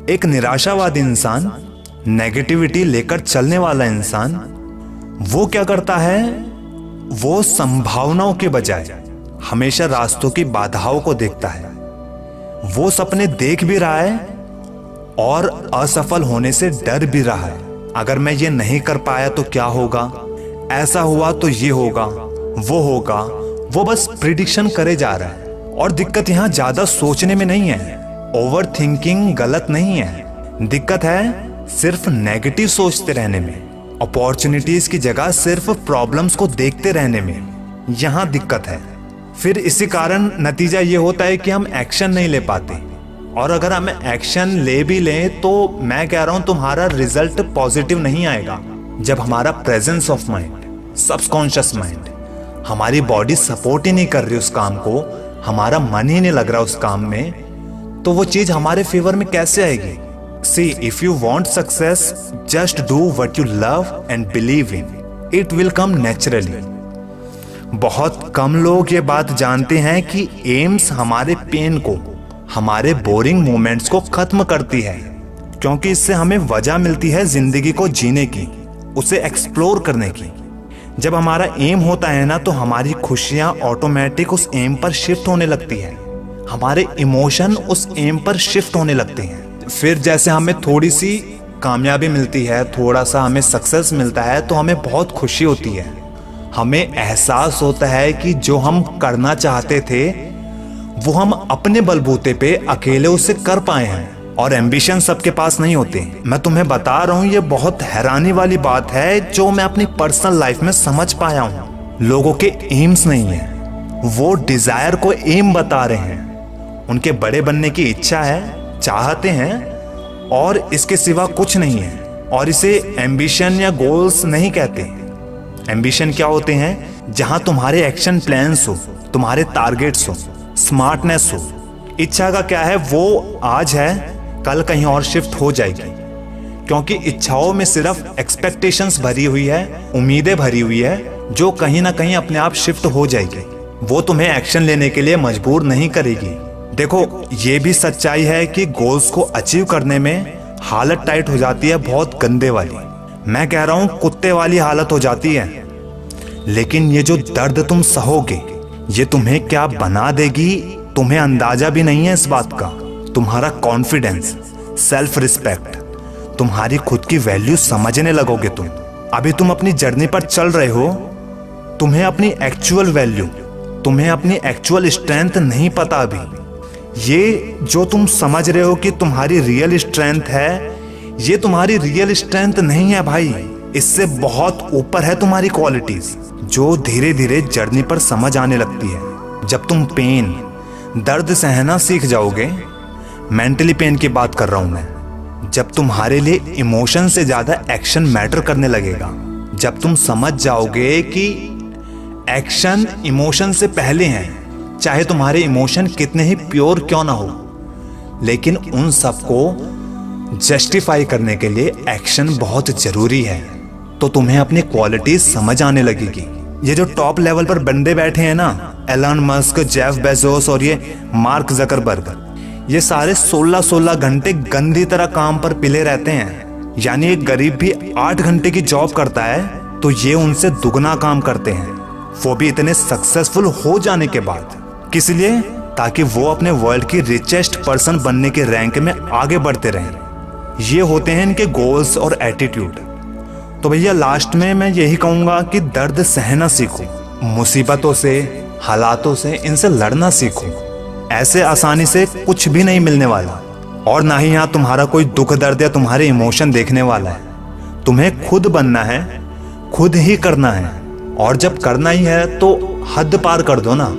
एक निराशावादी इंसान, नेगेटिविटी लेकर चलने वाला इंसान, वो क्या करता है? वो संभावनाओं के बजाय हमेशा रास्तों की बाधाओं को देखता है। वो सपने देख भी रहा है और असफल होने से डर भी रहा है। अगर मैं ये नहीं कर पाया तो क्या होगा, ऐसा हुआ तो ये होगा, वो होगा। वो बस प्रिडिक्शन करे जा रहा है। और दिक्कत यहाँ ज्यादा सोचने में नहीं है। ओवर थिंकिंग गलत नहीं है, दिक्कत है सिर्फ नेगेटिव सोचते रहने में। अपॉर्चुनिटीज की जगह सिर्फ प्रॉब्लम्स को देखते रहने में, यहाँ दिक्कत है। फिर इसी कारण नतीजा ये होता है कि हम एक्शन नहीं ले पाते। और अगर हम एक्शन ले भी लें तो मैं कह रहा हूं तुम्हारा रिजल्ट पॉजिटिव नहीं आएगा। जब हमारा presence of mind, subconscious mind, हमारी बॉडी सपोर्ट ही नहीं कर रही उस काम को, हमारा मन ही नहीं लग रहा उस काम में, तो वो चीज हमारे फेवर में कैसे आएगी? See, if you want success, just do what you love and believe in, it will come naturally. बहुत कम लोग ये बात जानते हैं कि एम्स हमारे पेन को, हमारे बोरिंग मोमेंट्स को खत्म करती है, क्योंकि इससे हमें वजह मिलती है जिंदगी को जीने की, उसे एक्सप्लोर करने की। जब हमारा एम होता है ना, तो हमारी खुशियां ऑटोमेटिक उस एम पर शिफ्ट होने लगती है, हमारे इमोशन उस एम पर शिफ्ट होने लगते हैं। फिर जैसे हमें थोड़ी सी कामयाबी मिलती है, थोड़ा सा हमें सक्सेस मिलता है, तो हमें बहुत खुशी होती है। हमें एहसास होता है कि जो हम करना चाहते थे वो हम अपने बलबूते पे अकेले उसे कर पाए हैं। और एम्बिशन सबके पास नहीं होते। मैं तुम्हें बता रहा हूँ, ये बहुत हैरानी वाली बात है जो मैं अपनी पर्सनल लाइफ में समझ पाया हूँ। लोगों के एम्स नहीं है, वो डिजायर को एम बता रहे हैं। उनके बड़े बनने की इच्छा है, चाहते हैं, और इसके सिवा कुछ नहीं है। और इसे एम्बिशन या गोल्स नहीं कहते। एम्बिशन क्या होते हैं? जहां तुम्हारे एक्शन प्लान्स हो, तुम्हारे टारगेट्स हो, स्मार्टनेस हो। इच्छा का क्या है? वो आज है, कल कहीं और शिफ्ट हो जाएगी, क्योंकि इच्छाओं में सिर्फ एक्सपेक्टेशंस भरी हुई है, उम्मीदें भरी हुई है, जो कहीं ना कहीं अपने आप शिफ्ट हो जाएगी। वो तुम्हें एक्शन लेने के लिए मजबूर नहीं करेगी। देखो, ये भी सच्चाई है कि गोल्स को अचीव करने में हालत टाइट हो जाती है, बहुत गंदे वाली। मैं कह रहा हूं कुत्ते वाली हालत हो जाती है। लेकिन ये जो दर्द तुम सहोगे, ये तुम्हें क्या बना देगी, तुम्हें अंदाजा भी नहीं है इस बात का। तुम्हारा कॉन्फिडेंस, सेल्फ रिस्पेक्ट, तुम्हारी खुद की वैल्यू समझने लगोगे तुम। अभी तुम अपनी जर्नी पर चल रहे हो, तुम्हें अपनी एक्चुअल वैल्यू, तुम्हें अपनी एक्चुअल स्ट्रेंथ नहीं पता अभी। ये जो तुम समझ रहे हो कि तुम्हारी रियल स्ट्रेंथ है, ये तुम्हारी रियल स्ट्रेंथ नहीं है भाई। इससे बहुत ऊपर है तुम्हारी क्वालिटीज, जो धीरे धीरे जर्नी पर समझ आने लगती है। जब तुम पेन, दर्द सहना सीख जाओगे, मेंटली पेन की बात कर रहा हूं मैं, जब तुम्हारे लिए इमोशन से ज्यादा एक्शन मैटर करने लगेगा, जब तुम समझ जाओगे कि एक्शन इमोशन से पहले हैं, चाहे तुम्हारे इमोशन कितने ही प्योर क्यों ना हो, लेकिन उन सबको जस्टिफाई करने के लिए एक्शन बहुत जरूरी है। तो तुम्हें अपनी क्वालिटीज समझ आने लगेगी। ये जो टॉप लेवल पर बंदे बैठे हैं ना, एलन मस्क, जेफ बेजोस और ये मार्क जकरबर्ग, ये सारे 16-16 घंटे गंदी तरह काम पर पिले रहते हैं। यानी एक गरीब भी 8 घंटे की जॉब करता है तो ये उनसे दुगना काम करते हैं, वो भी इतने सक्सेसफुल हो जाने के बाद। किस लिए? ताकि वो अपने वर्ल्ड की रिचेस्ट पर्सन बनने के रैंक में आगे बढ़ते रहें। ये होते हैं इनके गोल्स और एटीट्यूड। तो भैया लास्ट में मैं यही कहूंगा कि दर्द सहना सीखो, मुसीबतों से, हालातों से, इनसे लड़ना सीखो। ऐसे आसानी से कुछ भी नहीं मिलने वाला, और ना ही यहाँ तुम्हारा कोई दुख दर्द या तुम्हारे इमोशन देखने वाला है। तुम्हें खुद बनना है, खुद ही करना है। और जब करना ही है तो हद पार कर दो ना।